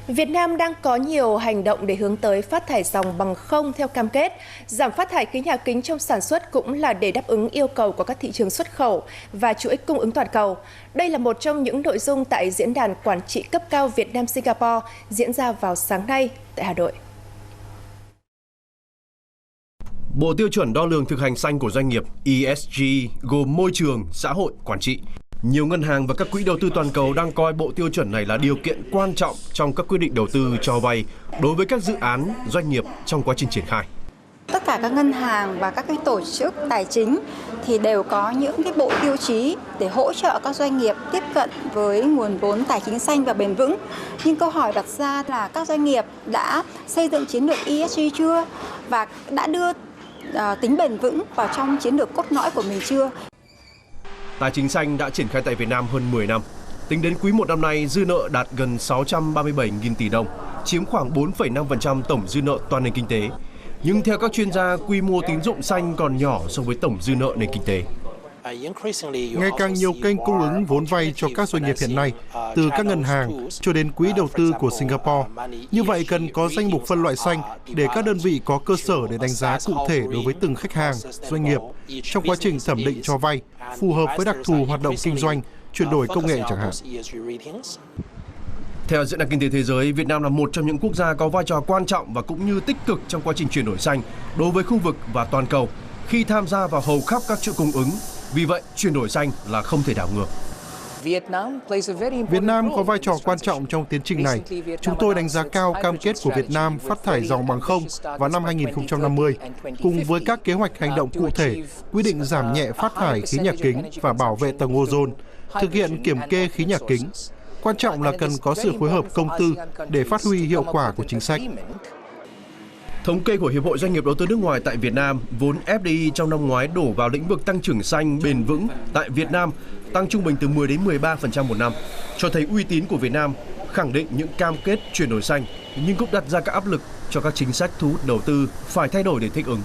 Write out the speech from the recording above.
Việt Nam đang có nhiều hành động để hướng tới phát thải ròng bằng không theo cam kết. Giảm phát thải khí nhà kính trong sản xuất cũng là để đáp ứng yêu cầu của các thị trường xuất khẩu và chuỗi cung ứng toàn cầu. Đây là một trong những nội dung tại Diễn đàn Quản trị cấp cao Việt Nam-Singapore diễn ra vào sáng nay tại Hà Nội. Bộ tiêu chuẩn đo lường thực hành xanh của doanh nghiệp ESG gồm môi trường, xã hội, quản trị. Nhiều ngân hàng và các quỹ đầu tư toàn cầu đang coi bộ tiêu chuẩn này là điều kiện quan trọng trong các quyết định đầu tư cho vay đối với các dự án, doanh nghiệp trong quá trình triển khai. Tất cả các ngân hàng và các cái tổ chức tài chính thì đều có những cái bộ tiêu chí để hỗ trợ các doanh nghiệp tiếp cận với nguồn vốn tài chính xanh và bền vững. Nhưng câu hỏi đặt ra là các doanh nghiệp đã xây dựng chiến lược ESG chưa và đã đưa tính bền vững vào trong chiến lược cốt lõi của mình chưa? Tài chính xanh đã triển khai tại Việt Nam hơn 10 năm. Tính đến quý 1 năm nay, dư nợ đạt gần 637.000 tỷ đồng, chiếm khoảng 4,5% tổng dư nợ toàn nền kinh tế. Nhưng theo các chuyên gia, quy mô tín dụng xanh còn nhỏ so với tổng dư nợ nền kinh tế. Ngày càng nhiều kênh cung ứng vốn vay cho các doanh nghiệp hiện nay, từ các ngân hàng cho đến quỹ đầu tư của Singapore. Như vậy cần có danh mục phân loại xanh để các đơn vị có cơ sở để đánh giá cụ thể đối với từng khách hàng, doanh nghiệp trong quá trình thẩm định cho vay, phù hợp với đặc thù hoạt động kinh doanh, chuyển đổi công nghệ chẳng hạn. Theo Diễn đàn Kinh tế Thế giới, Việt Nam là một trong những quốc gia có vai trò quan trọng và cũng như tích cực trong quá trình chuyển đổi xanh đối với khu vực và toàn cầu khi tham gia vào hầu khắp các chuỗi cung ứng. Vì vậy, chuyển đổi xanh là không thể đảo ngược. Việt Nam có vai trò quan trọng trong tiến trình này. Chúng tôi đánh giá cao cam kết của Việt Nam phát thải ròng bằng không vào năm 2050, cùng với các kế hoạch hành động cụ thể, quy định giảm nhẹ phát thải khí nhà kính và bảo vệ tầng ozone, thực hiện kiểm kê khí nhà kính. Quan trọng là cần có sự phối hợp công tư để phát huy hiệu quả của chính sách. Thống kê của Hiệp hội Doanh nghiệp Đầu tư nước ngoài tại Việt Nam, vốn FDI trong năm ngoái đổ vào lĩnh vực tăng trưởng xanh bền vững tại Việt Nam tăng trung bình từ 10 đến 13% một năm, cho thấy uy tín của Việt Nam, khẳng định những cam kết chuyển đổi xanh, nhưng cũng đặt ra các áp lực cho các chính sách thu hút đầu tư phải thay đổi để thích ứng.